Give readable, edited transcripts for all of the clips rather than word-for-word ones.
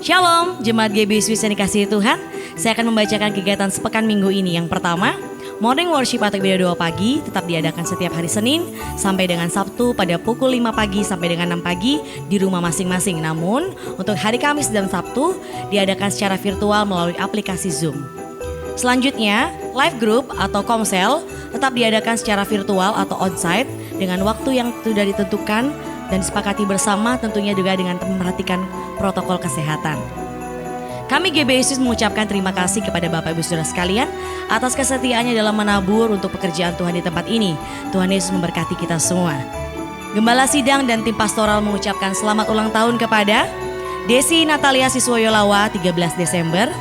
Shalom, Jemaat GBI Swiss yang dikasihi Tuhan. Saya akan membacakan kegiatan sepekan minggu ini. Yang pertama, Morning Worship atau ibadah doa pagi tetap diadakan setiap hari Senin sampai dengan Sabtu pada pukul 5 pagi sampai dengan 6 pagi di rumah masing-masing. Namun, untuk hari Kamis dan Sabtu diadakan secara virtual melalui aplikasi Zoom. Selanjutnya, live group atau komsel tetap diadakan secara virtual atau onsite dengan waktu yang sudah ditentukan dan disepakati bersama, tentunya juga dengan memperhatikan protokol kesehatan. Kami GBI Swiss mengucapkan terima kasih kepada Bapak Ibu Saudara sekalian atas kesetiaannya dalam menabur untuk pekerjaan Tuhan di tempat ini. Tuhan Yesus memberkati kita semua. Gembala Sidang dan tim pastoral mengucapkan selamat ulang tahun kepada Desi Natalia Siswoyolawa 13 Desember,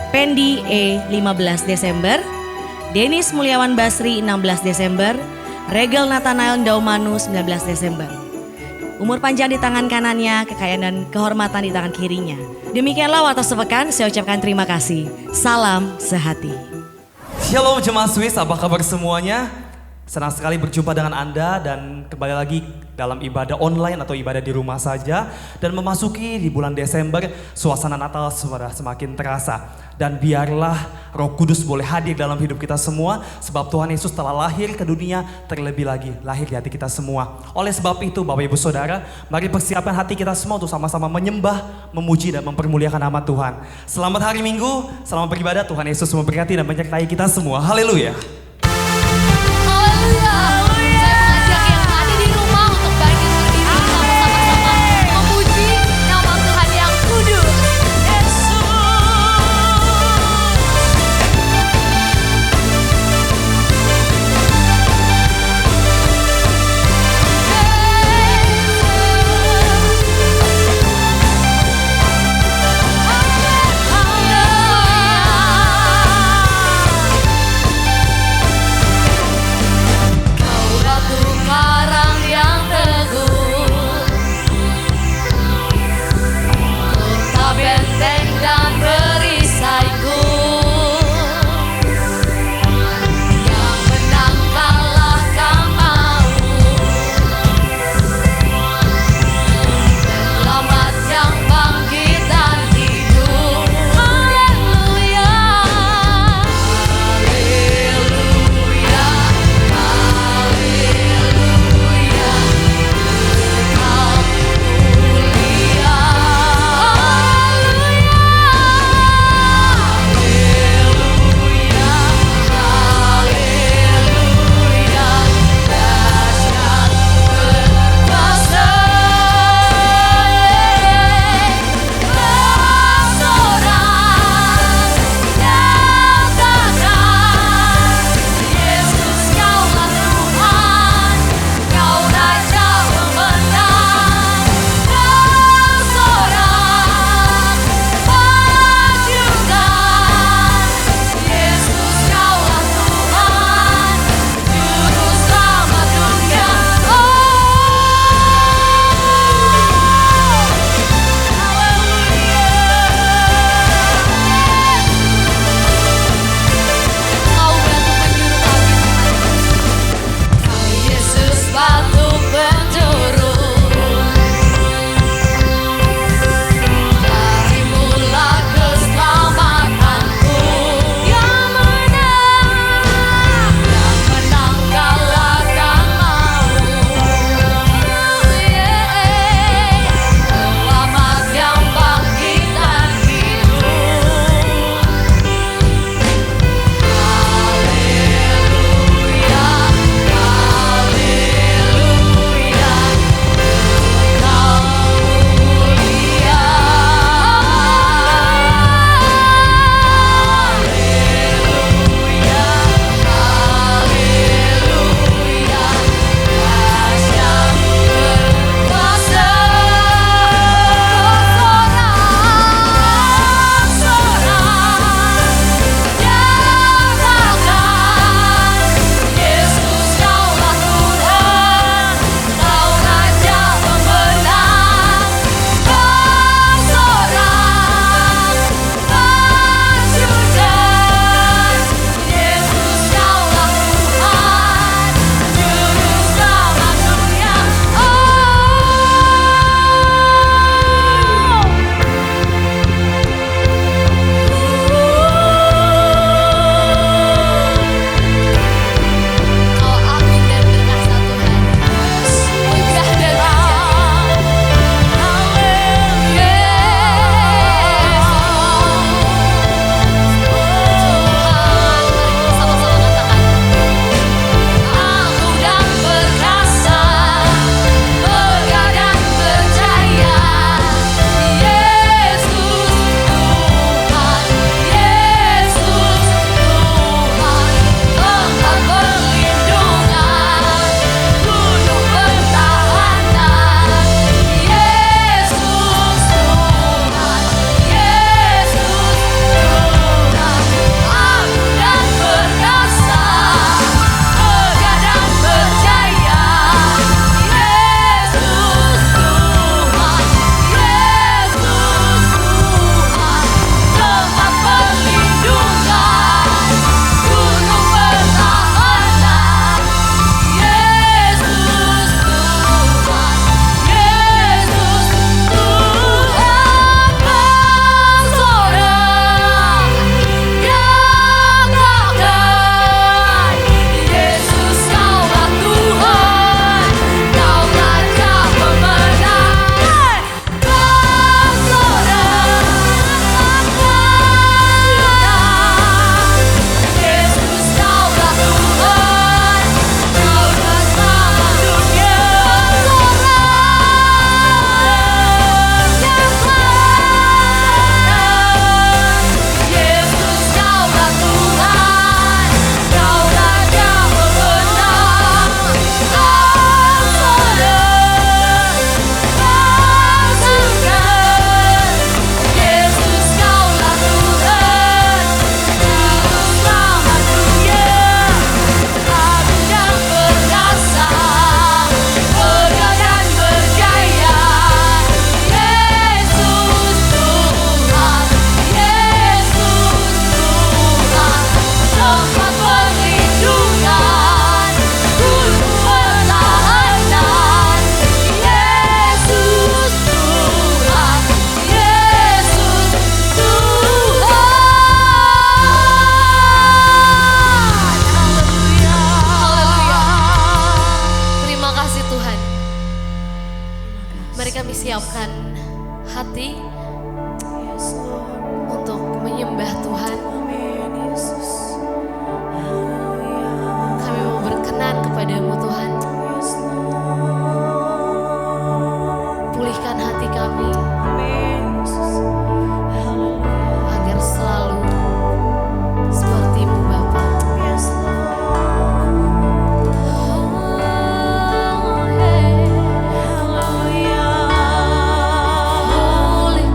Pendi E 15 Desember, Denis Mulyawan Basri 16 Desember, Regel Nathanael Daumanu 19 Desember. Umur panjang di tangan kanannya, kekayaan dan kehormatan di tangan kirinya. Demikianlah waktu sepekan, saya ucapkan terima kasih. Salam sehati. Shalom Jemaat Swiss, apa kabar semuanya? Senang sekali berjumpa dengan Anda dan kembali lagi dalam ibadah online atau ibadah di rumah saja. Dan memasuki di bulan Desember, suasana Natal sudah semakin terasa. Dan biarlah Roh Kudus boleh hadir dalam hidup kita semua. Sebab Tuhan Yesus telah lahir ke dunia, terlebih lagi lahir di hati kita semua. Oleh sebab itu Bapak Ibu Saudara, mari persiapkan hati kita semua untuk sama-sama menyembah, memuji dan mempermuliakan nama Tuhan. Selamat hari Minggu, selamat beribadah. Tuhan Yesus memberkati dan menyertai kita semua. Haleluya. siapkan hati untuk menyembah Tuhan. Kami mau berkenan kepadamu Tuhan. Pulihkan hati kami agar selalu seperti-Mu Bapa. Pulihkan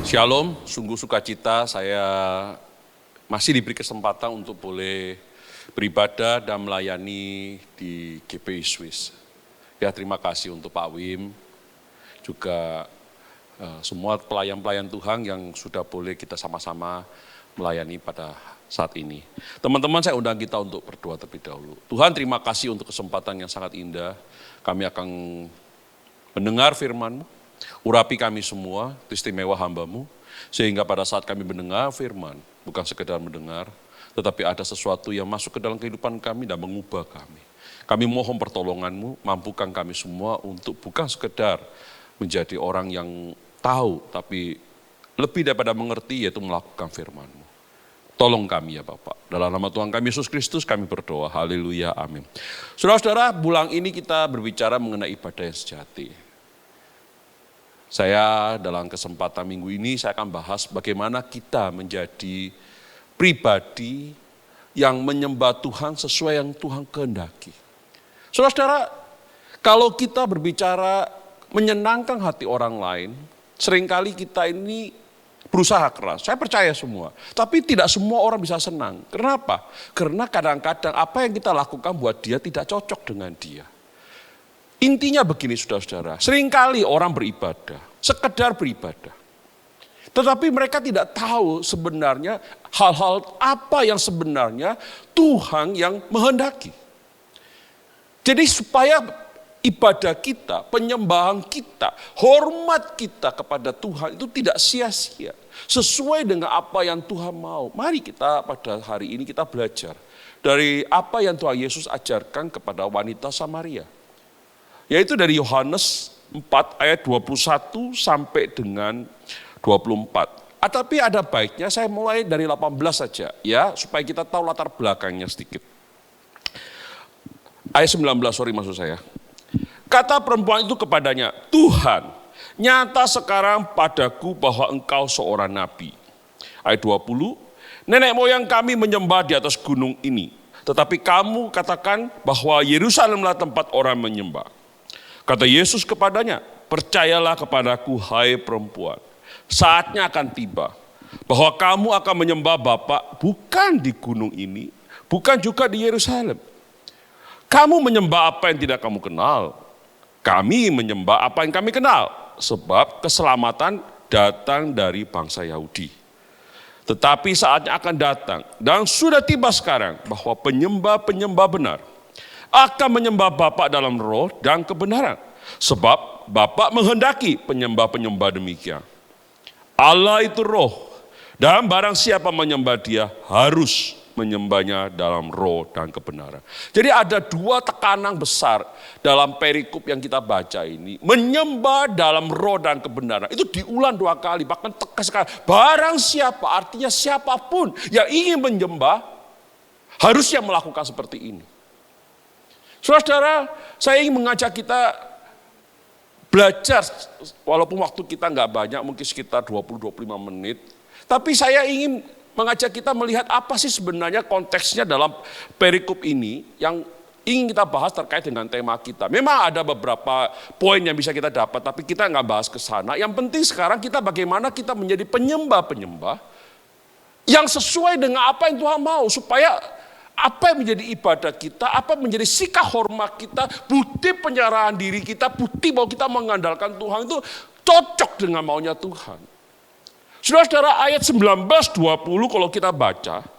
Shalom, sungguh sukacita saya masih diberi kesempatan untuk boleh beribadah dan melayani di GPI Swiss. Ya, terima kasih untuk Pak Wim, juga semua pelayan-pelayan Tuhan yang sudah boleh kita sama-sama melayani pada saat ini. Teman-teman, saya undang kita untuk berdoa terlebih dahulu. Tuhan, terima kasih untuk kesempatan yang sangat indah. Kami akan mendengar firman-Mu. Urapi kami semua, istimewa hamba-Mu, sehingga pada saat kami mendengar firman, bukan sekedar mendengar, tetapi ada sesuatu yang masuk ke dalam kehidupan kami dan mengubah kami. Kami mohon pertolongan-Mu, mampukan kami semua untuk bukan sekedar menjadi orang yang tahu, tapi lebih daripada mengerti, yaitu melakukan firman-Mu. Tolong kami ya Bapak. Dalam nama Tuhan kami Yesus Kristus kami berdoa. Haleluya, amin. Saudara-saudara, bulan ini kita berbicara mengenai ibadah yang sejati. Saya dalam kesempatan minggu ini saya akan bahas bagaimana kita menjadi pribadi yang menyembah Tuhan sesuai yang Tuhan kehendaki. Saudara-saudara, kalau kita berbicara menyenangkan hati orang lain, seringkali kita ini berusaha keras. Saya percaya semua, tapi tidak semua orang bisa senang. Kenapa? Karena kadang-kadang apa yang kita lakukan buat dia tidak cocok dengan dia. Intinya begini saudara-saudara, seringkali orang beribadah, sekedar beribadah. Tetapi mereka tidak tahu sebenarnya hal-hal apa yang sebenarnya Tuhan yang menghendaki. Jadi supaya ibadah kita, penyembahan kita, hormat kita kepada Tuhan itu tidak sia-sia. Sesuai dengan apa yang Tuhan mau. Mari kita pada hari ini kita belajar dari apa yang Tuhan Yesus ajarkan kepada wanita Samaria. Yaitu dari Yohanes 4 ayat 21 sampai dengan 24. Tapi ada baiknya saya mulai dari 18 saja ya, supaya kita tahu latar belakangnya sedikit. Ayat 19, maksud saya. Kata perempuan itu kepadanya, Tuhan, nyata sekarang padaku bahwa engkau seorang nabi. Ayat 20, nenek moyang kami menyembah di atas gunung ini. Tetapi kamu katakan bahwa Yerusalemlah tempat orang menyembah. Kata Yesus kepadanya, percayalah kepadaku hai perempuan, saatnya akan tiba bahwa kamu akan menyembah Bapa bukan di gunung ini, bukan juga di Yerusalem. Kamu menyembah apa yang tidak kamu kenal, kami menyembah apa yang kami kenal, sebab keselamatan datang dari bangsa Yahudi. Tetapi saatnya akan datang dan sudah tiba sekarang bahwa penyembah-penyembah benar akan menyembah Bapa dalam roh dan kebenaran. Sebab Bapa menghendaki penyembah-penyembah demikian. Allah itu roh, dan barang siapa menyembah dia harus menyembahnya dalam roh dan kebenaran. Jadi ada dua tekanan besar dalam perikop yang kita baca ini. Menyembah dalam roh dan kebenaran. Itu diulang 2 kali, bahkan tegas sekali. Barang siapa, artinya siapapun yang ingin menyembah, harusnya melakukan seperti ini. Saudara, saya ingin mengajak kita belajar, walaupun waktu kita nggak banyak, mungkin sekitar 20-25 menit. Tapi saya ingin mengajak kita melihat apa sih sebenarnya konteksnya dalam perikop ini yang ingin kita bahas terkait dengan tema kita. Memang ada beberapa poin yang bisa kita dapat, tapi kita nggak bahas ke sana. Yang penting sekarang kita bagaimana kita menjadi penyembah-penyembah yang sesuai dengan apa yang Tuhan mau, supaya apa yang menjadi ibadah kita, apa yang menjadi sikap hormat kita, bukti penyerahan diri kita, bukti bahwa kita mengandalkan Tuhan itu cocok dengan maunya Tuhan. Saudara-saudara, ayat 19-20 kalau kita baca,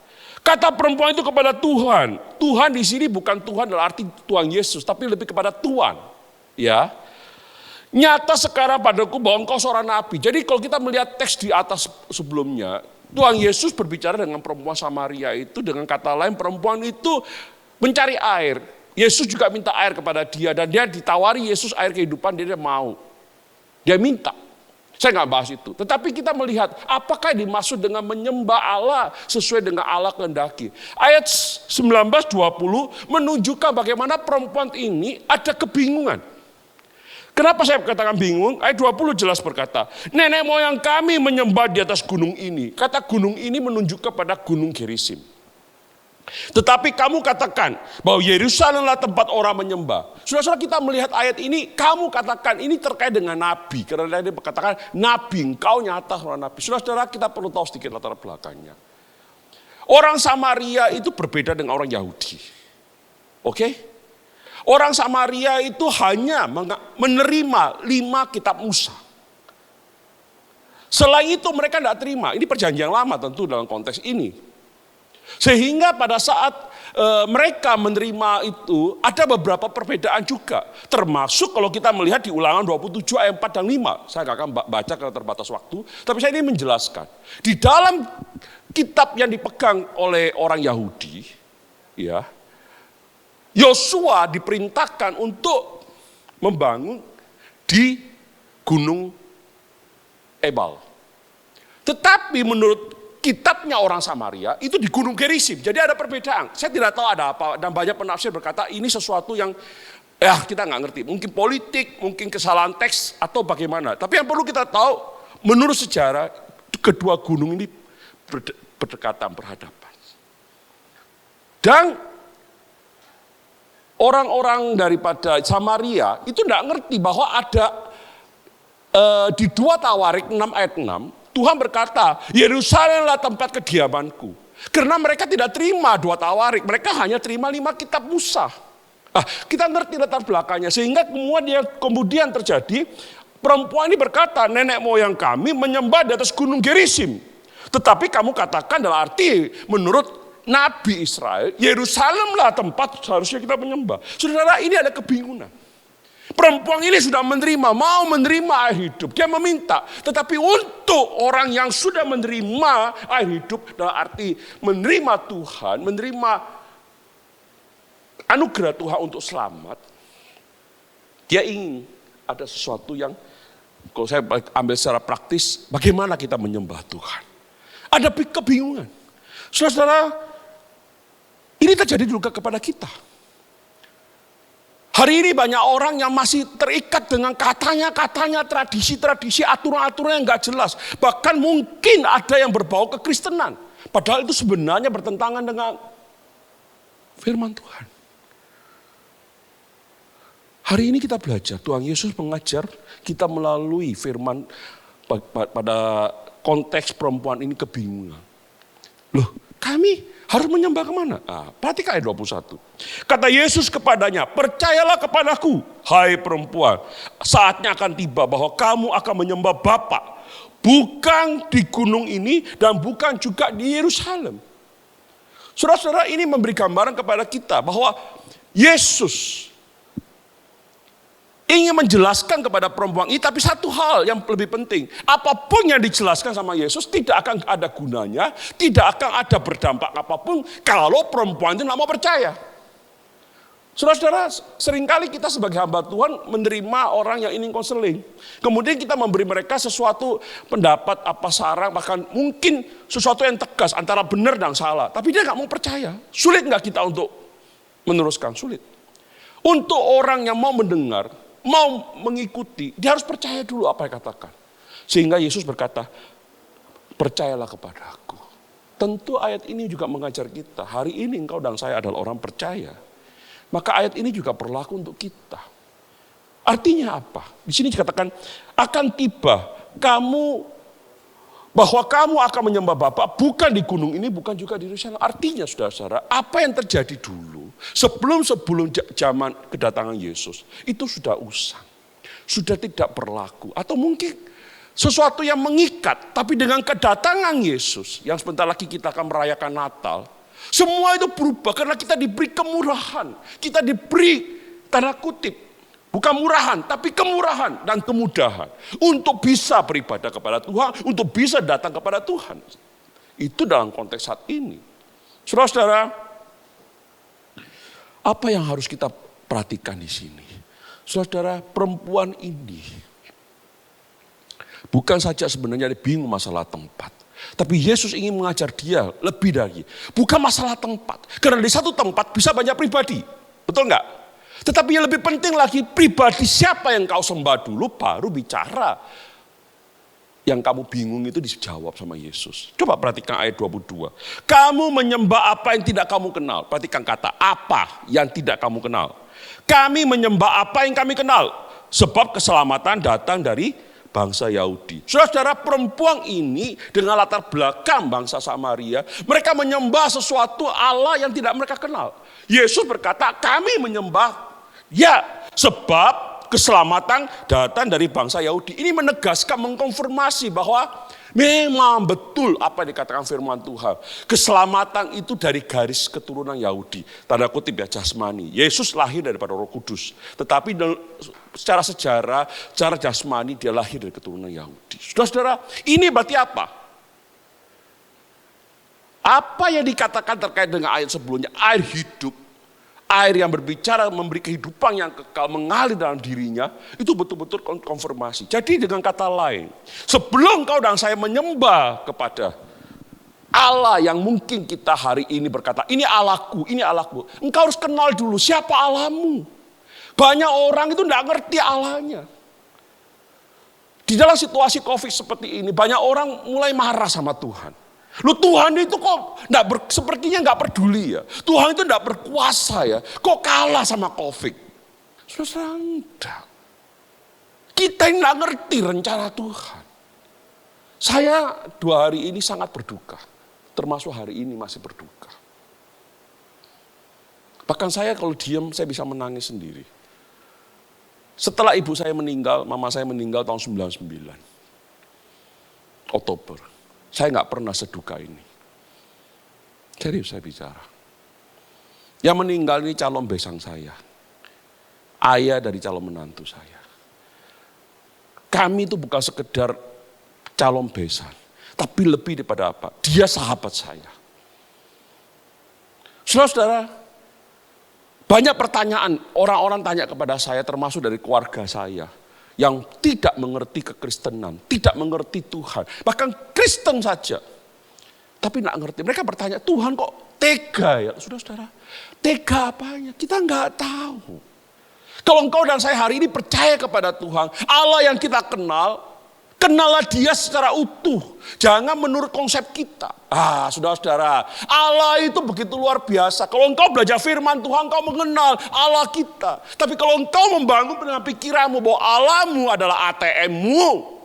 kata perempuan itu kepada Tuhan. Tuhan di sini bukan Tuhan dalam arti Tuhan Yesus, tapi lebih kepada Tuhan. Ya, nyata sekarang padaku bahwa engkau seorang nabi. Jadi kalau kita melihat teks di atas sebelumnya, Tuhan Yesus berbicara dengan perempuan Samaria itu, dengan kata lain perempuan itu mencari air. Yesus juga minta air kepada dia dan dia ditawari Yesus air kehidupan, dia mau. Dia minta. Saya nggak bahas itu. Tetapi kita melihat apakah dimaksud dengan menyembah Allah sesuai dengan Allah kehendaki. Ayat 19-20 menunjukkan bagaimana perempuan ini ada kebingungan. Kenapa saya katakan bingung? Ayat 20 jelas berkata, nenek moyang kami menyembah di atas gunung ini. Kata gunung ini menunjuk kepada gunung Gerizim. Tetapi kamu katakan bahwa Yerusalemlah tempat orang menyembah. Saudara-saudara, kita melihat ayat ini, kamu katakan ini terkait dengan nabi. Karena dia katakan nabi, engkau nyata seorang nabi. Saudara-saudara, kita perlu tahu sedikit latar belakangnya. Orang Samaria itu berbeda dengan orang Yahudi. Oke? Orang Samaria itu hanya menerima 5 kitab Musa. Selain itu mereka tidak terima. Ini perjanjian lama tentu dalam konteks ini. Sehingga pada saat mereka menerima itu ada beberapa perbedaan juga. Termasuk kalau kita melihat di Ulangan 27 ayat 4 dan 5. Saya nggak akan baca karena terbatas waktu. Tapi saya ini menjelaskan. Di dalam kitab yang dipegang oleh orang Yahudi, ya, Yosua diperintahkan untuk membangun di Gunung Ebal. Tetapi menurut kitabnya orang Samaria itu di Gunung Gerisim. Jadi ada perbedaan. Saya tidak tahu ada apa. Dan banyak penafsir berkata ini sesuatu yang kita nggak ngerti. Mungkin politik, mungkin kesalahan teks atau bagaimana. Tapi yang perlu kita tahu menurut sejarah kedua gunung ini berdekatan, berhadapan. Dan orang-orang daripada Samaria itu tidak ngerti bahwa ada di 2 Tawarik 6 ayat 6 Tuhan berkata, Yerusalemlah tempat kediamanku. Karena mereka tidak terima 2 Tawarik, mereka hanya terima 5 kitab Musa. Kita ngerti latar belakangnya, sehingga kemudian terjadi, perempuan ini berkata, nenek moyang kami menyembah di atas gunung Gerisim. Tetapi kamu katakan dalam arti menurut Nabi Israel, Yerusalemlah tempat seharusnya kita menyembah. Saudara, ini ada kebingungan. Perempuan ini sudah mau menerima air hidup. Dia meminta. Tetapi untuk orang yang sudah menerima air hidup, dalam arti menerima Tuhan, menerima anugerah Tuhan untuk selamat, dia ingin ada sesuatu yang, kalau saya ambil secara praktis, bagaimana kita menyembah Tuhan. Ada kebingungan. Saudara, ini terjadi juga kepada kita. Hari ini banyak orang yang masih terikat dengan katanya tradisi-tradisi, aturan-aturan yang nggak jelas. Bahkan mungkin ada yang berbau kekristenan. Padahal itu sebenarnya bertentangan dengan firman Tuhan. Hari ini kita belajar, Tuhan Yesus mengajar kita melalui firman pada konteks perempuan ini kebingungan. Loh, kami harus menyembah kemana? Perhatikan ayat 21. Kata Yesus kepadanya, percayalah kepadaku, hai perempuan, saatnya akan tiba bahwa kamu akan menyembah Bapa, bukan di gunung ini dan bukan juga di Yerusalem. Saudara-saudara, ini memberi gambaran kepada kita bahwa Yesus ingin menjelaskan kepada perempuan ini, tapi satu hal yang lebih penting. Apapun yang dijelaskan sama Yesus tidak akan ada gunanya, tidak akan ada berdampak apapun kalau perempuan itu tidak mau percaya. Saudara-saudara, seringkali kita sebagai hamba Tuhan menerima orang yang ingin konseling. Kemudian kita memberi mereka sesuatu pendapat, apa saran, bahkan mungkin sesuatu yang tegas antara benar dan salah. Tapi dia nggak mau percaya. Sulit nggak kita untuk meneruskan? Sulit. Untuk orang yang mau mendengar, mau mengikuti, dia harus percaya dulu apa yang katakan. Sehingga Yesus berkata, percayalah kepada aku. Tentu ayat ini juga mengajar kita, hari ini engkau dan saya adalah orang percaya. Maka ayat ini juga berlaku untuk kita. Artinya apa? Di sini dikatakan, akan tiba bahwa kamu akan menyembah Bapa bukan di gunung ini, bukan juga di Yerusalem. Artinya saudara-saudara, apa yang terjadi dulu, sebelum zaman kedatangan Yesus, itu sudah usang, sudah tidak berlaku. Atau mungkin sesuatu yang mengikat, tapi dengan kedatangan Yesus, yang sebentar lagi kita akan merayakan Natal, semua itu berubah karena kita diberi kemurahan, kita diberi tanda kutip, bukan murahan, tapi kemurahan dan kemudahan. Untuk bisa beribadah kepada Tuhan, untuk bisa datang kepada Tuhan. Itu dalam konteks saat ini. Saudara-saudara, apa yang harus kita perhatikan di sini? Saudara, perempuan ini bukan saja sebenarnya dia bingung masalah tempat. Tapi Yesus ingin mengajar dia lebih dari. Bukan masalah tempat. Karena di satu tempat bisa banyak pribadi. Betul enggak? Tetapi yang lebih penting lagi, pribadi siapa yang kau sembah dulu baru bicara yang kamu bingung itu dijawab sama Yesus. Coba perhatikan ayat 22. Kamu menyembah apa yang tidak kamu kenal. Perhatikan kata apa yang tidak kamu kenal. Kami menyembah apa yang kami kenal. Sebab keselamatan datang dari bangsa Yahudi. Saudara-saudara, perempuan ini dengan latar belakang bangsa Samaria, mereka menyembah sesuatu Allah yang tidak mereka kenal. Yesus berkata, kami menyembah, ya, sebab keselamatan datang dari bangsa Yahudi. Ini menegaskan, mengkonfirmasi bahwa memang betul apa yang dikatakan firman Tuhan. Keselamatan itu dari garis keturunan Yahudi. Tanda kutip ya, jasmani. Yesus lahir daripada Roh Kudus. Tetapi secara sejarah, secara jasmani dia lahir dari keturunan Yahudi. Saudara-saudara, ini berarti apa? Apa yang dikatakan terkait dengan ayat sebelumnya, air hidup, air yang berbicara memberi kehidupan yang kekal mengalir dalam dirinya, itu betul-betul konfirmasi. Jadi dengan kata lain, sebelum kau dan saya menyembah kepada Allah yang mungkin kita hari ini berkata, ini Allahku, ini Allahku. Engkau harus kenal dulu siapa Allahmu. Banyak orang itu tidak ngerti Allahnya. Di dalam situasi COVID seperti ini, banyak orang mulai marah sama Tuhan. Lu Tuhan itu kok sepertinya nggak peduli ya. Tuhan itu nggak berkuasa ya. Kok kalah sama COVID? Saudara, enggak. Kita nggak ngerti rencana Tuhan. Saya 2 hari ini sangat berduka. Termasuk hari ini masih berduka. Bahkan saya kalau diam saya bisa menangis sendiri. Setelah ibu saya meninggal, mama saya meninggal tahun 99. Oktober. Saya nggak pernah seduka ini. Serius saya bicara. Yang meninggal ini calon besan saya. Ayah dari calon menantu saya. Kami itu bukan sekedar calon besan. Tapi lebih daripada apa? Dia sahabat saya. Saudara-saudara, banyak pertanyaan orang-orang tanya kepada saya termasuk dari keluarga saya. Yang tidak mengerti kekristenan, tidak mengerti Tuhan. Bahkan Kristen saja. Tapi tidak ngerti. Mereka bertanya, Tuhan kok tega ya? Saudara-saudara, tega apanya? Kita nggak tahu. Kalau engkau dan saya hari ini percaya kepada Tuhan, Allah yang kita kenal, kenallah dia secara utuh. Jangan menurut konsep kita. Saudara-saudara, Allah itu begitu luar biasa. Kalau engkau belajar firman Tuhan, engkau mengenal Allah kita. Tapi kalau engkau membangun dengan pikiranmu bahwa Allahmu adalah ATM-mu,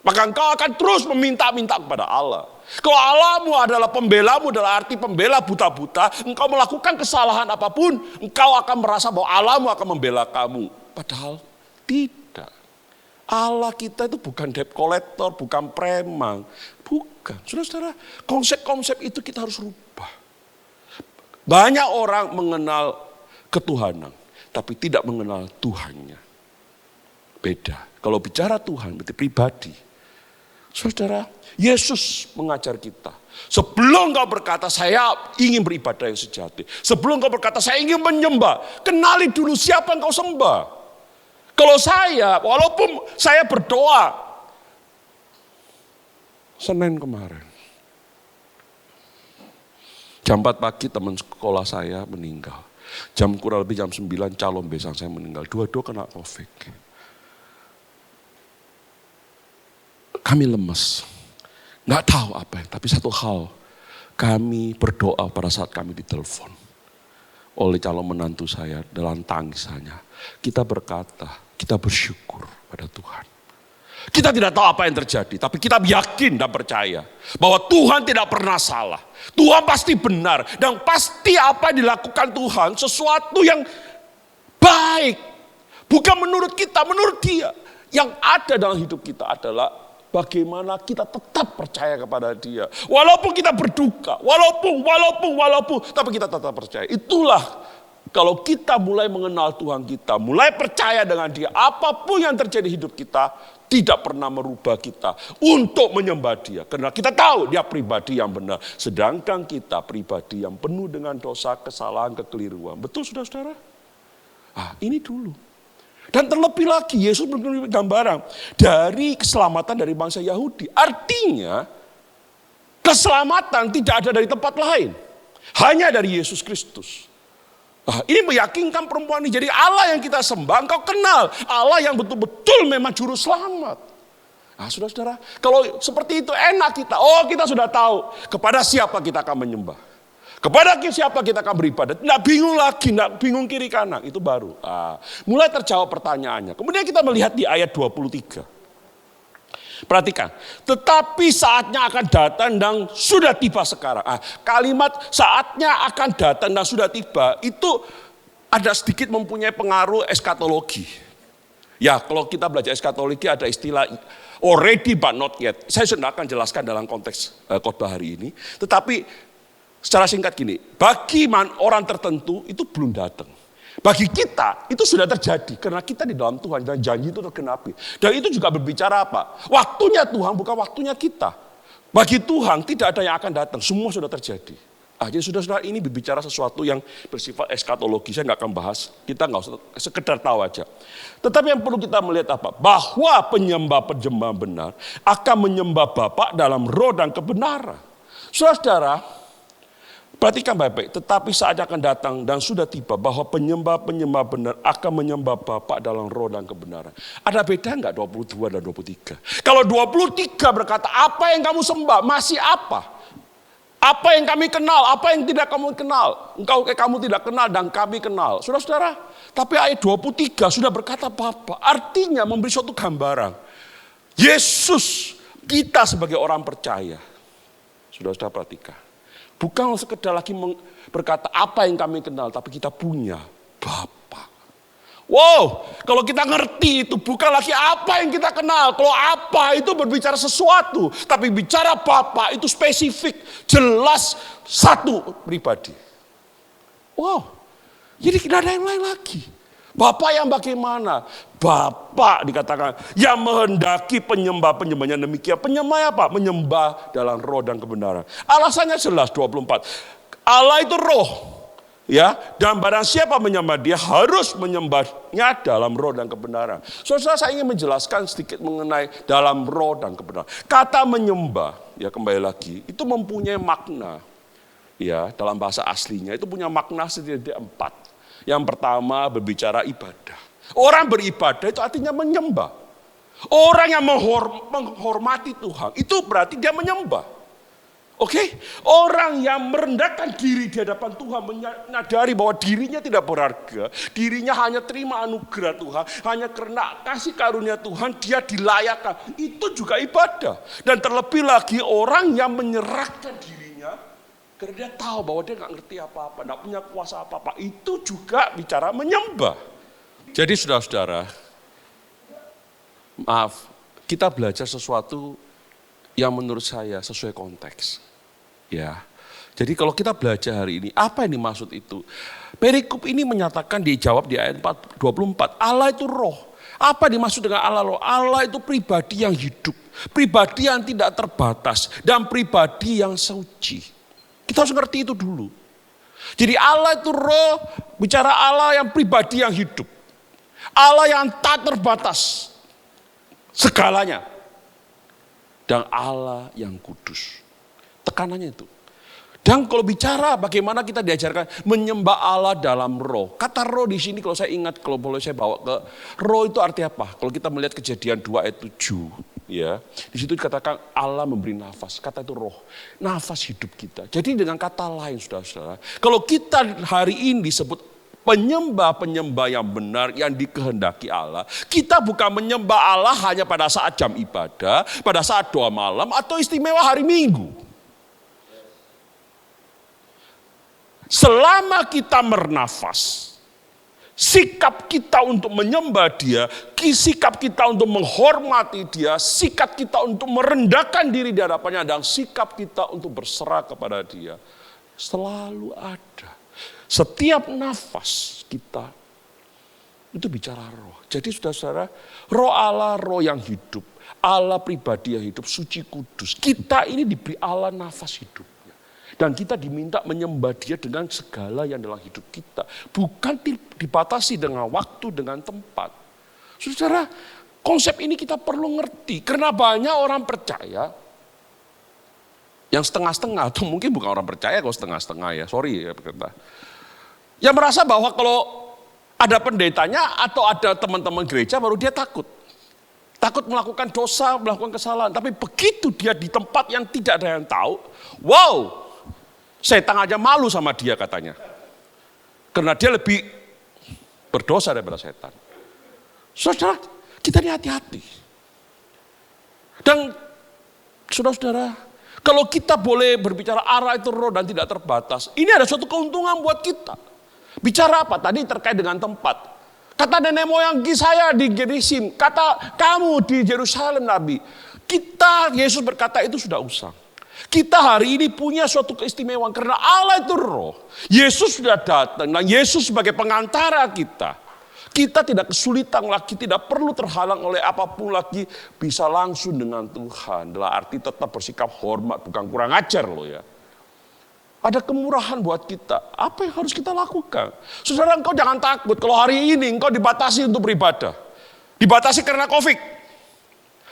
maka engkau akan terus meminta-minta kepada Allah. Kalau Allahmu adalah pembelamu, dalam arti pembela buta-buta, engkau melakukan kesalahan apapun, engkau akan merasa bahwa Allahmu akan membela kamu. Padahal tidak. Allah kita itu bukan debt collector, bukan preman. Bukan. Saudara-saudara, konsep-konsep itu kita harus rubah. Banyak orang mengenal ketuhanan, tapi tidak mengenal Tuhannya. Beda. Kalau bicara Tuhan, berarti pribadi. Saudara, Yesus mengajar kita. Sebelum kau berkata, saya ingin beribadah yang sejati. Sebelum kau berkata, saya ingin menyembah. Kenali dulu siapa yang kau sembah. Kalau saya, walaupun saya berdoa, Senin kemarin, jam 4 pagi teman sekolah saya meninggal. Kurang lebih jam 9 calon besan saya meninggal. Dua-dua kena COVID. Kami lemes. Nggak tahu apa yang, tapi satu hal. Kami berdoa pada saat kami ditelepon oleh calon menantu saya dalam tangisannya. Kita berkata, kita bersyukur pada Tuhan. Kita tidak tahu apa yang terjadi, tapi kita yakin dan percaya bahwa Tuhan tidak pernah salah. Tuhan pasti benar dan pasti apa yang dilakukan Tuhan sesuatu yang baik. Bukan menurut kita, menurut Dia. Yang ada dalam hidup kita adalah bagaimana kita tetap percaya kepada Dia. Walaupun kita berduka, walaupun, tapi kita tetap percaya. Itulah kalau kita mulai mengenal Tuhan kita, mulai percaya dengan Dia, apapun yang terjadi hidup kita, tidak pernah merubah kita untuk menyembah Dia. Karena kita tahu Dia pribadi yang benar. Sedangkan kita pribadi yang penuh dengan dosa, kesalahan, kekeliruan. Betul saudara-saudara? Ini dulu. Dan terlebih lagi, Yesus memberi gambaran dari keselamatan dari bangsa Yahudi. Artinya, keselamatan tidak ada dari tempat lain. Hanya dari Yesus Kristus. Ini meyakinkan perempuan ini. Jadi Allah yang kita sembah, engkau kenal. Allah yang betul-betul memang juru selamat. Nah, saudara-saudara, kalau seperti itu enak kita. Oh, kita sudah tahu kepada siapa kita akan menyembah. Kepada siapa kita akan beribadah. Tidak bingung lagi, tidak bingung kiri kanan. Itu baru. Mulai terjawab pertanyaannya. Kemudian kita melihat di ayat 23. Perhatikan, tetapi saatnya akan datang dan sudah tiba sekarang. Kalimat saatnya akan datang dan sudah tiba itu ada sedikit mempunyai pengaruh eskatologi. Ya, kalau kita belajar eskatologi ada istilah already but not yet. Saya sudah akan jelaskan dalam konteks khotbah hari ini. Tetapi secara singkat gini, bagi orang tertentu itu belum datang. Bagi kita itu sudah terjadi karena kita di dalam Tuhan dan janji itu tergenapi. Dan itu juga berbicara apa? Waktunya Tuhan bukan waktunya kita. Bagi Tuhan tidak ada yang akan datang, semua sudah terjadi. Jadi saudara-saudara ini berbicara sesuatu yang bersifat eskatologi, saya nggak akan bahas, kita nggak usah sekedar tahu aja. Tetapi yang perlu kita melihat apa? Bahwa penyembah benar akan menyembah Bapa dalam roh dan kebenaran. Saudara-saudara, perhatikan baik-baik, tetapi saatnya akan datang dan sudah tiba bahwa penyembah benar akan menyembah Bapa dalam roh dan kebenaran. Ada beda enggak 22 dan 23? Kalau 23 berkata, apa yang kamu sembah? Masih apa? Apa yang kami kenal? Apa yang tidak kamu kenal? Kamu tidak kenal dan kami kenal. Saudara-saudara, tapi ayat 23 sudah berkata Bapa. Artinya memberi suatu gambaran. Yesus, kita sebagai orang percaya. Saudara-saudara perhatikan. Bukan sekedar lagi berkata apa yang kami kenal, tapi kita punya Bapa. Wow, kalau kita ngerti itu bukan lagi apa yang kita kenal. Kalau apa itu berbicara sesuatu, tapi bicara Bapa itu spesifik, jelas satu pribadi. Wow, jadi tidak ada yang lain lagi. Bapa yang bagaimana? Bapa dikatakan yang menghendaki penyembah-penyembahnya demikian. Penyembah apa? Menyembah dalam roh dan kebenaran. Alasannya jelas 24. Allah itu roh. Ya, dan barang siapa menyembah dia harus menyembahnya dalam roh dan kebenaran. Saudara, saya ingin menjelaskan sedikit mengenai dalam roh dan kebenaran. Kata menyembah, ya kembali lagi, itu mempunyai makna. Ya, dalam bahasa aslinya itu punya makna setidaknya 4. Yang pertama berbicara ibadah. Orang beribadah itu artinya menyembah. Orang yang menghormati Tuhan itu berarti dia menyembah. Oke, orang yang merendahkan diri di hadapan Tuhan, menyadari bahwa dirinya tidak berharga, dirinya hanya terima anugerah Tuhan, hanya karena kasih karunia Tuhan dia dilayakkan. Itu juga ibadah. Dan terlebih lagi orang yang menyerahkan dirinya karena dia tahu bahwa dia nggak ngerti apa-apa, nggak punya kuasa apa-apa. Itu juga bicara menyembah. Jadi saudara-saudara, maaf, kita belajar sesuatu yang menurut saya sesuai konteks. Ya, jadi kalau kita belajar hari ini, apa yang dimaksud itu? Perikop ini menyatakan dijawab di ayat 24, Allah itu roh. Apa dimaksud dengan Allah roh? Allah itu pribadi yang hidup, pribadi yang tidak terbatas, dan pribadi yang suci. Kita harus ngerti itu dulu. Jadi Allah itu roh, bicara Allah yang pribadi yang hidup. Allah yang tak terbatas segalanya. Dan Allah yang kudus. Tekanannya itu. Dan kalau bicara bagaimana kita diajarkan menyembah Allah dalam roh. Kata roh di sini kalau saya ingat, kalau boleh saya bawa ke roh itu artinya apa? Kalau kita melihat Kejadian 2 ayat 7, ya. Di situ dikatakan Allah memberi nafas. Kata itu roh. Nafas hidup kita. Jadi dengan kata lain saudara-saudara, kalau kita hari ini disebut penyembah-penyembah yang benar yang dikehendaki Allah. Kita bukan menyembah Allah hanya pada saat jam ibadah, pada saat doa malam atau istimewa hari Minggu. Selama kita bernafas, sikap kita untuk menyembah dia, sikap kita untuk menghormati dia, sikap kita untuk merendahkan diri di hadapannya, dan sikap kita untuk berserah kepada dia selalu ada. Setiap nafas kita itu bicara roh. Jadi saudara-saudara, roh Allah, roh yang hidup, Allah pribadi yang hidup, suci kudus. Kita ini diberi Allah nafas hidupnya. Dan kita diminta menyembah dia dengan segala yang dalam hidup kita. Bukan dibatasi dengan waktu, dengan tempat. Saudara, konsep ini kita perlu ngerti. Karena banyak orang percaya yang setengah-setengah, atau mungkin bukan orang percaya kalau setengah-setengah ya, sorry ya berkata. Yang merasa bahwa kalau ada pendetanya atau ada teman-teman gereja baru dia takut. takut melakukan dosa, melakukan kesalahan. Tapi begitu dia di tempat yang tidak ada yang tahu, wow, setan aja malu sama dia katanya. Karena dia lebih berdosa daripada setan. Saudara, kita ini hati-hati. Dan saudara-saudara, kalau kita boleh berbicara arah itu roh dan tidak terbatas, ini ada suatu keuntungan buat kita. Bicara apa? Tadi terkait dengan tempat. Kata nenek moyang saya di Gerisim, kata kamu di Yerusalem Nabi. Kita, Yesus berkata itu sudah usang. Kita hari ini punya suatu keistimewaan karena Allah itu roh. Yesus sudah datang dan Yesus sebagai pengantara kita. Kita tidak kesulitan lagi, tidak perlu terhalang oleh apapun lagi. Bisa langsung dengan Tuhan. Dalam arti tetap bersikap hormat, bukan kurang ajar loh ya. Ada kemurahan buat kita. Apa yang harus kita lakukan? Saudara, engkau jangan takut kalau hari ini engkau dibatasi untuk beribadah. Dibatasi karena COVID.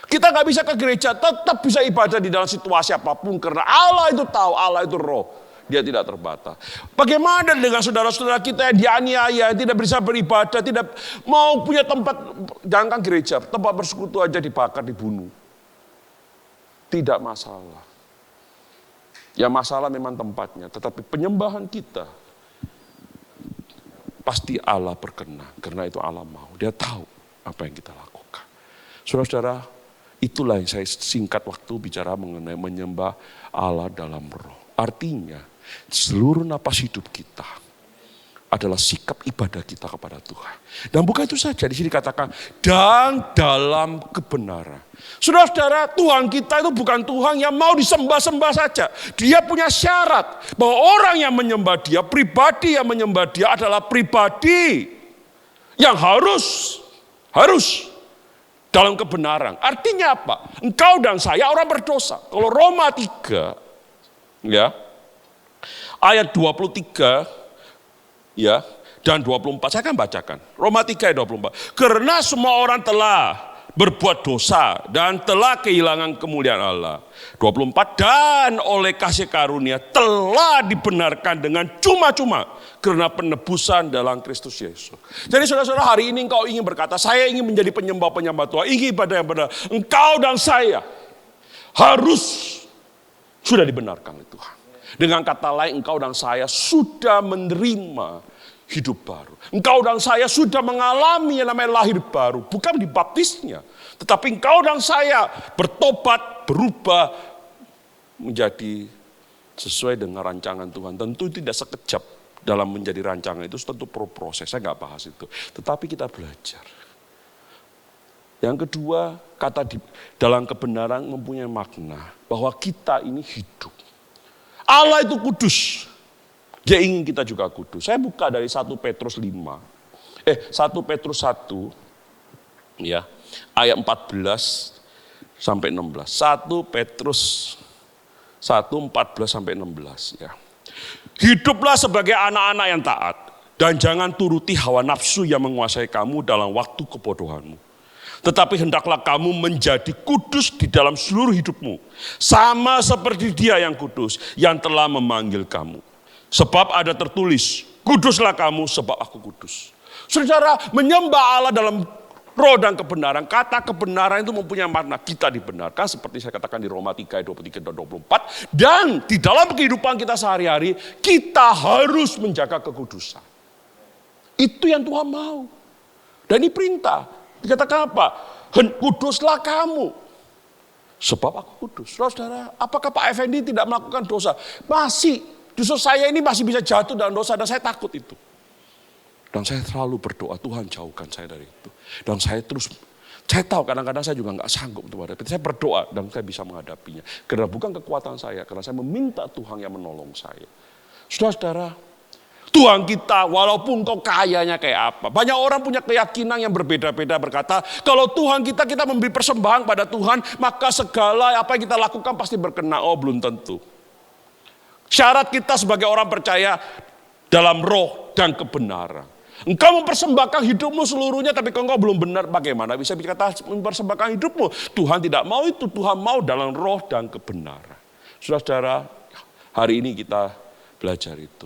Kita gak bisa ke gereja, tetap bisa ibadah di dalam situasi apapun. Karena Allah itu tahu, Allah itu roh. Dia tidak terbatas. Bagaimana dengan saudara-saudara kita yang dianiaya, tidak bisa beribadah, tidak mau punya tempat, jangankan gereja, tempat bersekutu aja dibakar, dibunuh. Tidak masalah. Ya masalah memang tempatnya, tetapi penyembahan kita pasti Allah berkenan. Karena itu Allah mau, dia tahu apa yang kita lakukan. Saudara-saudara, itulah yang saya singkat waktu bicara mengenai menyembah Allah dalam roh. Artinya, seluruh napas hidup kita adalah sikap ibadah kita kepada Tuhan. Dan bukan itu saja, di sini dikatakan dan dalam kebenaran. Saudara-saudara, Tuhan kita itu bukan Tuhan yang mau disembah-sembah saja. Dia punya syarat bahwa orang yang menyembah dia, pribadi yang menyembah dia adalah pribadi yang harus dalam kebenaran. Artinya apa? Engkau dan saya orang berdosa. Kalau Roma 3 ya, ayat 23 ya, dan 24, saya akan bacakan. Roma 3 ayat 24. Karena semua orang telah berbuat dosa dan telah kehilangan kemuliaan Allah. 24, dan oleh kasih karunia telah dibenarkan dengan cuma-cuma karena penebusan dalam Kristus Yesus. Jadi saudara-saudara, hari ini engkau ingin berkata, saya ingin menjadi penyembah-penyembah Tuhan, ingin ibadah yang benar. Engkau dan saya harus sudah dibenarkan oleh Tuhan. Dengan kata lain, engkau dan saya sudah menerima hidup baru. Engkau dan saya sudah mengalami yang namanya lahir baru. Bukan dibaptisnya. Tetapi engkau dan saya bertobat, berubah menjadi sesuai dengan rancangan Tuhan. Tentu tidak sekejap dalam menjadi rancangan itu, tentu proses. Saya nggak bahas itu. Tetapi kita belajar. Yang kedua, kata dalam kebenaran mempunyai makna. Bahwa kita ini hidup. Allah itu kudus. Dia ingin kita juga kudus. Saya buka dari 1 Petrus 1 Petrus 1 ya, ayat 14 sampai 16. 1 Petrus 1 14 sampai 16 ya. Hiduplah sebagai anak-anak yang taat dan jangan turuti hawa nafsu yang menguasai kamu dalam waktu kebodohanmu. Tetapi hendaklah kamu menjadi kudus di dalam seluruh hidupmu. Sama seperti Dia yang kudus, yang telah memanggil kamu. Sebab ada tertulis, kuduslah kamu sebab aku kudus. Saudara, menyembah Allah dalam roh dan kebenaran. Kata kebenaran itu mempunyai makna. Kita dibenarkan seperti saya katakan di Roma 3, 23, dan 24. Dan di dalam kehidupan kita sehari-hari, kita harus menjaga kekudusan. Itu yang Tuhan mau. Dan ini perintah. Dikatakan apa? Kuduslah kamu. Sebab aku kudus. Saudara, apakah Pak Effendi tidak melakukan dosa? Masih. Justru saya ini masih bisa jatuh dalam dosa dan saya takut itu. Dan saya selalu berdoa, Tuhan jauhkan saya dari itu. Dan saya tahu kadang-kadang saya juga nggak sanggup untuk menghadapi. Saya berdoa dan saya bisa menghadapinya. Karena bukan kekuatan saya, karena saya meminta Tuhan yang menolong saya. Saudara-saudara, Tuhan kita walaupun kau kayanya kayak apa. Banyak orang punya keyakinan yang berbeda-beda berkata, kalau Tuhan kita memberi persembahan pada Tuhan, maka segala apa yang kita lakukan pasti berkenan. Oh, belum tentu. Syarat kita sebagai orang percaya dalam roh dan kebenaran. Engkau mempersembahkan hidupmu seluruhnya, tapi kalau engkau belum benar, bagaimana bisa dikatakan mempersembahkan hidupmu? Tuhan tidak mau itu, Tuhan mau dalam roh dan kebenaran. Saudara-saudara, hari ini kita belajar itu.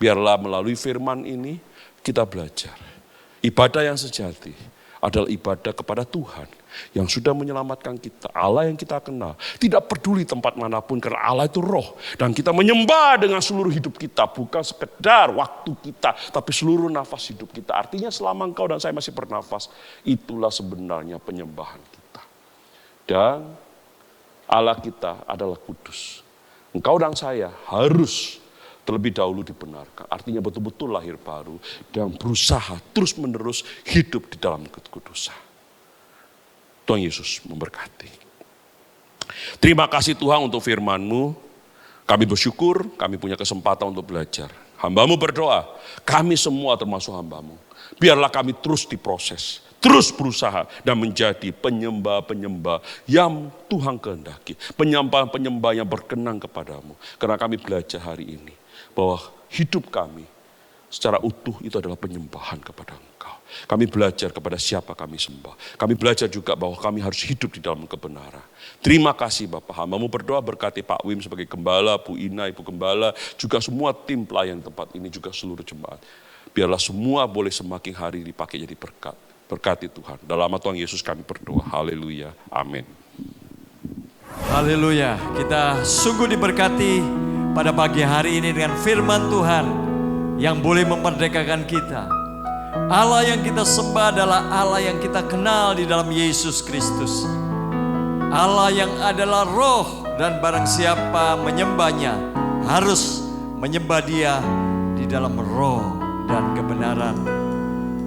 Biarlah melalui firman ini kita belajar. Ibadah yang sejati adalah ibadah kepada Tuhan yang sudah menyelamatkan kita, Allah yang kita kenal. Tidak peduli tempat manapun karena Allah itu roh. Dan kita menyembah dengan seluruh hidup kita, bukan sekedar waktu kita, tapi seluruh nafas hidup kita. Artinya selama engkau dan saya masih bernafas, itulah sebenarnya penyembahan kita. Dan Allah kita adalah kudus. Engkau dan saya harus terlebih dahulu dibenarkan. Artinya betul-betul lahir baru dan berusaha terus-menerus hidup di dalam kekudusan. Tuhan Yesus memberkati. Terima kasih Tuhan untuk firman-Mu. Kami bersyukur, kami punya kesempatan untuk belajar. Hamba-Mu berdoa, kami semua termasuk hamba-Mu. Biarlah kami terus diproses, terus berusaha dan menjadi penyembah-penyembah yang Tuhan kehendaki. Penyembah-penyembah yang berkenan kepadamu. Karena kami belajar hari ini bahwa hidup kami secara utuh itu adalah penyembahan kepada Engkau. Kami belajar kepada siapa kami sembah. Kami belajar juga bahwa kami harus hidup di dalam kebenaran. Terima kasih Bapak. Hamba-Mu berdoa berkati Pak Wim sebagai gembala, Bu Ina, Ibu Gembala, juga semua tim pelayan tempat ini, juga seluruh jemaat. Biarlah semua boleh semakin hari dipakai jadi berkat. Berkati Tuhan. Dalam nama Tuhan Yesus kami berdoa. Haleluya. Amin. Haleluya. Kita sungguh diberkati pada pagi hari ini dengan firman Tuhan yang boleh memerdekakan kita. Allah yang kita sembah adalah Allah yang kita kenal di dalam Yesus Kristus. Allah yang adalah roh dan barang siapa menyembahnya harus menyembah Dia di dalam roh dan kebenaran.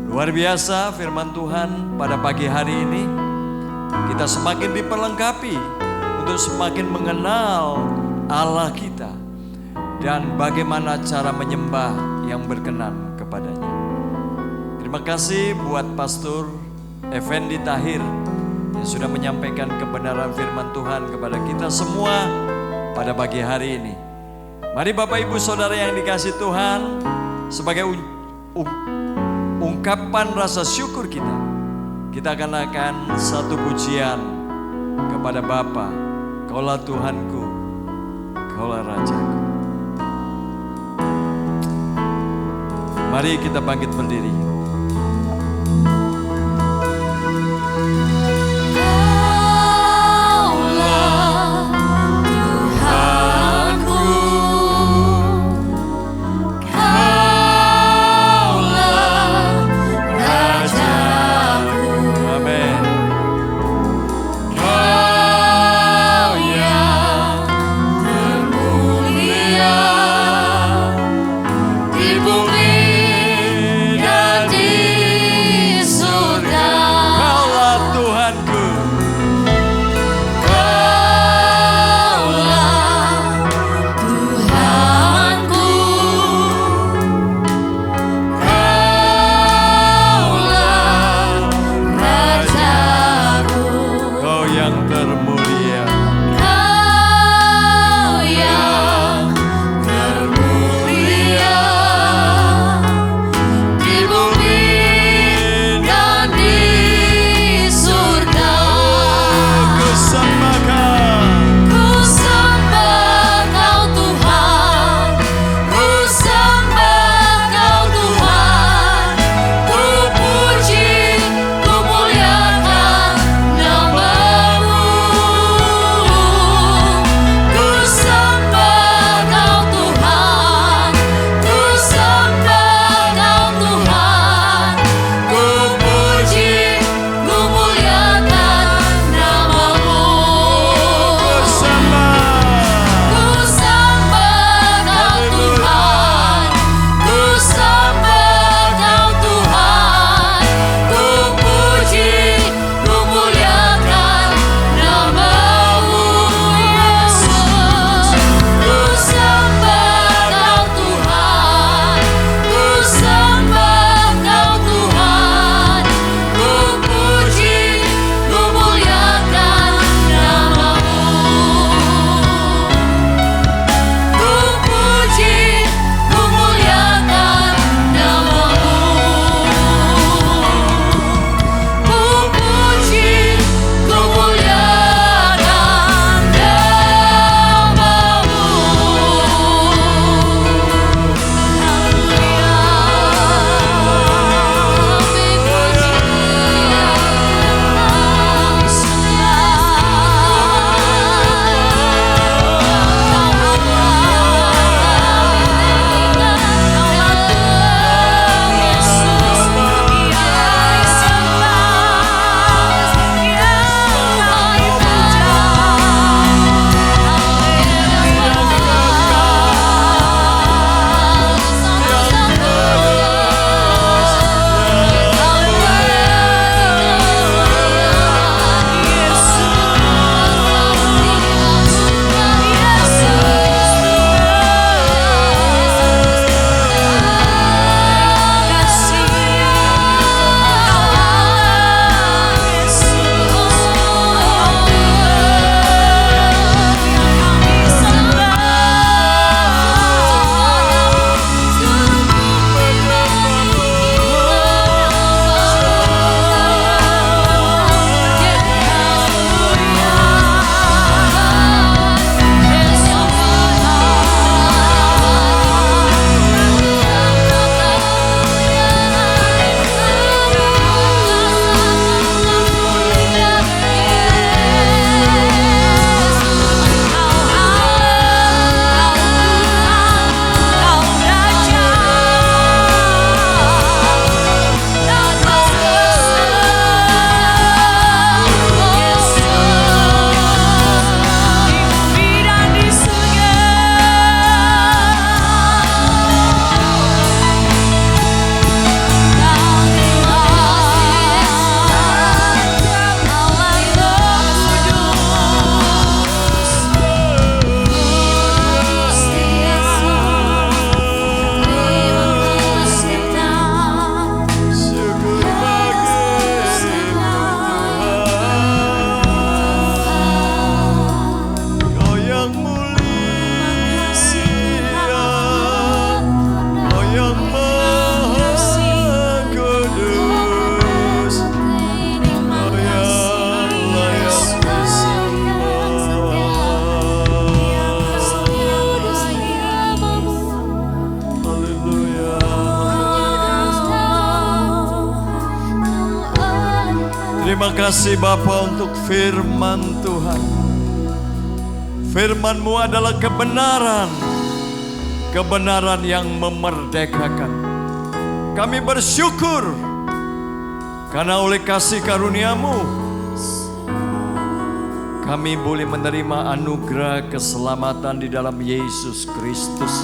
Luar biasa firman Tuhan pada pagi hari ini. Kita semakin diperlengkapi untuk semakin mengenal Allah kita dan bagaimana cara menyembah yang berkenan kepadanya. Terima kasih buat Pastor Effendi Tahir yang sudah menyampaikan kebenaran firman Tuhan kepada kita semua pada pagi hari ini. Mari Bapak Ibu Saudara yang dikasihi Tuhan, sebagai ungkapan rasa syukur kita akan satu pujian kepada Bapa. Kaulah Tuhanku, Kaulah Rajaku. Mari kita bangkit berdiri. Di bumi dan kasih Bapa untuk firman Tuhan. Firman-Mu adalah kebenaran, kebenaran yang memerdekakan. Kami bersyukur karena oleh kasih karunia-Mu kami boleh menerima anugerah keselamatan di dalam Yesus Kristus.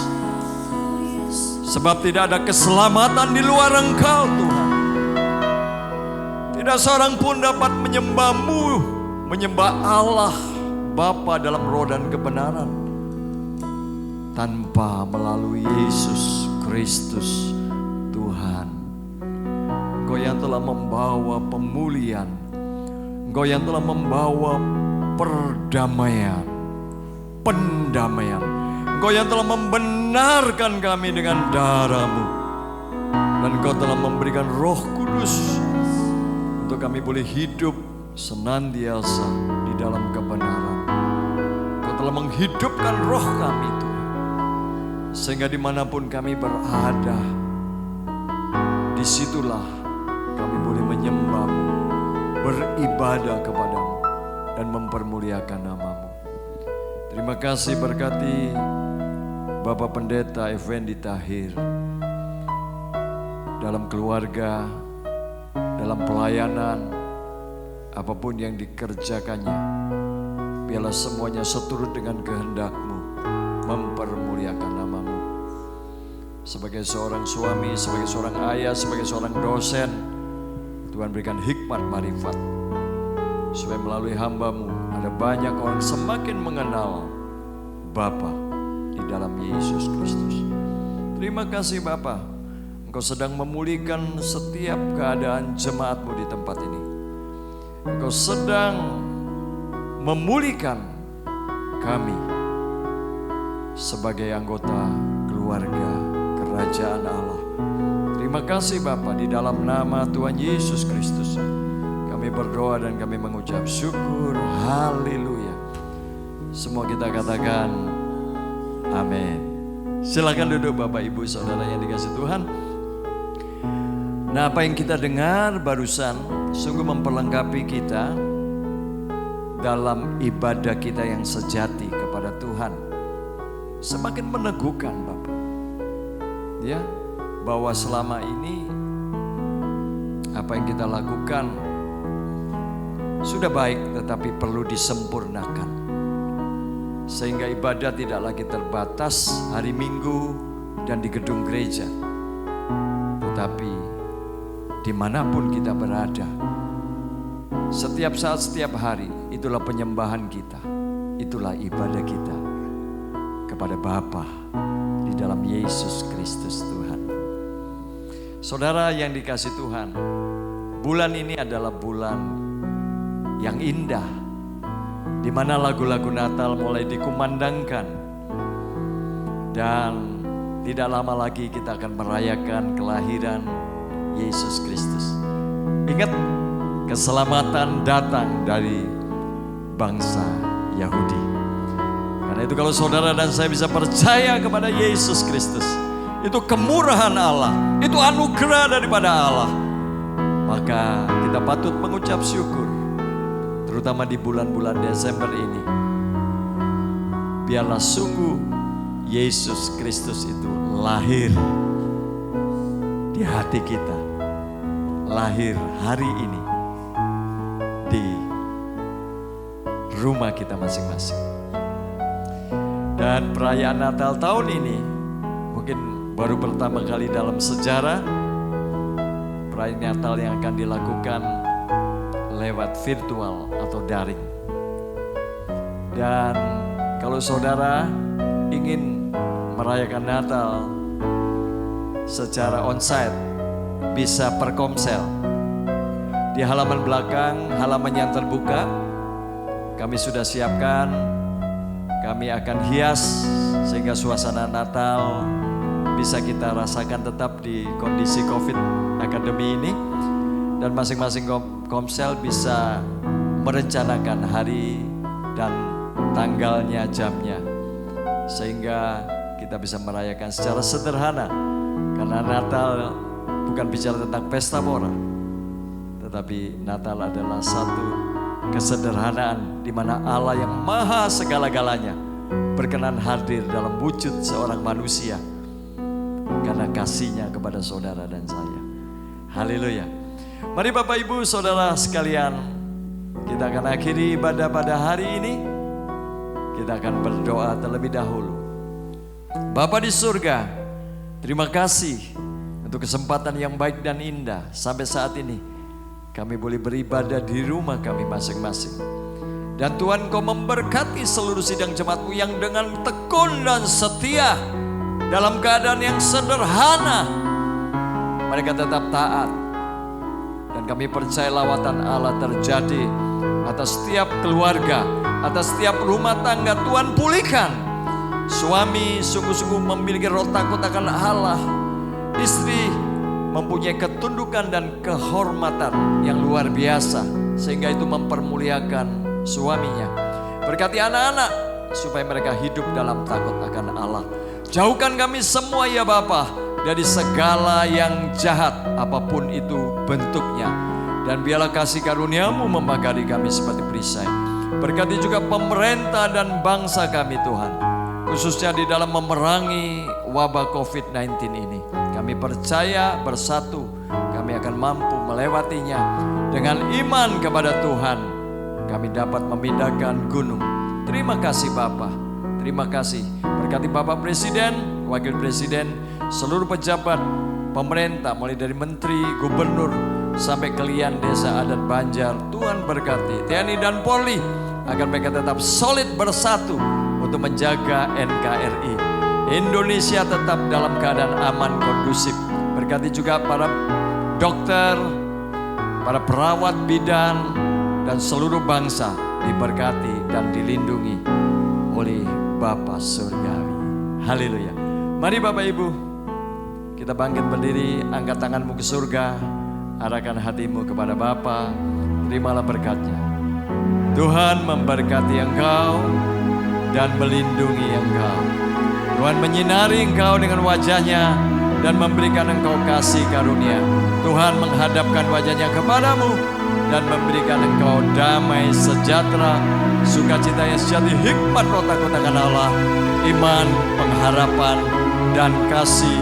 Sebab tidak ada keselamatan di luar Engkau Tuhan. Tidak seorang pun dapat menyembah-Mu, menyembah Allah Bapa dalam roh dan kebenaran tanpa melalui Yesus Kristus Tuhan. Engkau yang telah membawa pemulihan, Engkau yang telah membawa perdamaian, pendamaian. Engkau yang telah membenarkan kami dengan darah-Mu. Dan Engkau telah memberikan Roh Kudus untuk kami boleh hidup senantiasa di dalam kebenaran. Engkau telah menghidupkan roh kami Tuhan, sehingga dimanapun kami berada, disitulah kami boleh menyembah-Mu, beribadah kepada-Mu, dan mempermuliakan nama-Mu. Terima kasih, berkati Bapak Pendeta Effendi Tahir dalam keluarga, dalam pelayanan, apapun yang dikerjakannya, biarlah semuanya seturut dengan kehendak-Mu, mempermuliakan nama-Mu. Sebagai seorang suami, sebagai seorang ayah, sebagai seorang dosen, Tuhan berikan hikmat marifat, supaya melalui hamba-Mu ada banyak orang semakin mengenal Bapa di dalam Yesus Kristus. Terima kasih Bapa, Engkau sedang memulihkan setiap keadaan jemaat-Mu di tempat ini. Engkau sedang memulihkan kami sebagai anggota keluarga kerajaan Allah. Terima kasih Bapa, di dalam nama Tuhan Yesus Kristus kami berdoa dan kami mengucap syukur. Haleluya. Semua kita katakan amin. Silakan duduk Bapak Ibu Saudara yang dikasihi Tuhan. Nah, apa yang kita dengar barusan sungguh memperlengkapi kita dalam ibadah kita yang sejati kepada Tuhan. Semakin meneguhkan Bapak, ya, bahwa selama ini apa yang kita lakukan sudah baik, tetapi perlu disempurnakan, sehingga ibadah tidak lagi terbatas hari Minggu dan di gedung gereja, tetapi dimanapun kita berada, setiap saat, setiap hari, itulah penyembahan kita, itulah ibadah kita kepada Bapa di dalam Yesus Kristus Tuhan. Saudara yang dikasihi Tuhan, bulan ini adalah bulan yang indah, di mana lagu-lagu Natal mulai dikumandangkan, dan tidak lama lagi kita akan merayakan kelahiran Yesus Kristus. Ingat, keselamatan datang dari bangsa Yahudi. Karena itu kalau saudara dan saya bisa percaya kepada Yesus Kristus, itu kemurahan Allah, itu anugerah daripada Allah, maka kita patut mengucap syukur. Terutama di bulan-bulan Desember ini, biarlah sungguh Yesus Kristus itu lahir di hati kita, lahir hari ini di rumah kita masing-masing. Dan perayaan Natal tahun ini mungkin baru pertama kali dalam sejarah perayaan Natal yang akan dilakukan lewat virtual atau daring. Dan kalau saudara ingin merayakan Natal secara onsite, bisa per Komsel. Di halaman belakang, halaman yang terbuka, kami sudah siapkan, kami akan hias sehingga suasana Natal bisa kita rasakan tetap di kondisi COVID Academy ini. Dan masing-masing Komsel bisa merencanakan hari dan tanggalnya, jamnya, sehingga kita bisa merayakan secara sederhana. Karena Natal bukan bicara tentang pesta pora, Tetapi Natal adalah satu kesederhanaan di mana Allah yang maha segala-galanya berkenan hadir dalam wujud seorang manusia karena kasihnya kepada saudara dan saya. Haleluya. Mari Bapak Ibu Saudara sekalian, kita akan akhiri ibadah pada hari ini. Kita akan berdoa terlebih dahulu. Bapa di surga, terima kasih untuk kesempatan yang baik dan indah. Sampai saat ini kami boleh beribadah di rumah kami masing-masing. Dan Tuhan, Kau memberkati seluruh sidang jemaat-Mu yang dengan tekun dan setia dalam keadaan yang sederhana mereka tetap taat. Dan kami percaya lawatan Allah terjadi atas setiap keluarga, atas setiap rumah tangga. Tuhan pulihkan. Suami sungguh-sungguh memiliki roh takut akan Allah. Istri mempunyai ketundukan dan kehormatan yang luar biasa, sehingga itu mempermuliakan suaminya. Berkati anak-anak supaya mereka hidup dalam takut akan Allah. Jauhkan kami semua ya Bapa dari segala yang jahat apapun itu bentuknya. Dan biarlah kasih karunia-Mu membagari kami seperti perisai. Berkati juga pemerintah dan bangsa kami Tuhan, khususnya di dalam memerangi wabah COVID-19 ini. Kami percaya bersatu kami akan mampu melewatinya. Dengan iman kepada Tuhan kami dapat memindahkan gunung. Terima kasih Bapa. Terima kasih. Berkati Bapak Presiden, Wakil Presiden, seluruh pejabat pemerintah mulai dari menteri, gubernur sampai kalian desa adat Banjar. Tuhan berkati TNI dan Polri agar mereka tetap solid bersatu untuk menjaga NKRI. Indonesia tetap dalam keadaan aman kondusif. Berkati juga para dokter, para perawat bidan dan seluruh bangsa diberkati dan dilindungi oleh Bapa Surgawi. Haleluya. Mari Bapak Ibu, kita bangkit berdiri, angkat tanganmu ke surga, arahkan hatimu kepada Bapa, terimalah berkatnya. Tuhan memberkati engkau dan melindungi engkau. Tuhan menyinari engkau dengan wajahnya dan memberikan engkau kasih karunia. Tuhan menghadapkan wajahnya kepadamu dan memberikan engkau damai sejahtera, sukacita yang sejati, hikmat roh takut akan Allah, iman, pengharapan, dan kasih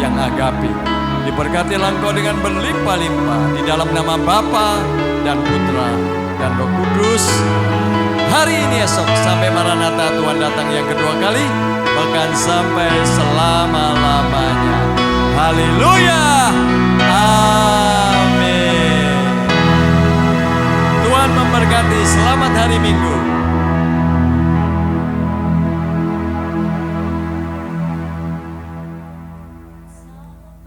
yang agape. Diberkatilah engkau dengan berlimpah-limpah di dalam nama Bapa dan Putra dan Roh Kudus. Hari ini esok sampai Maranatha Tuhan datang yang kedua kali, bahkan sampai selama-lamanya. Haleluya.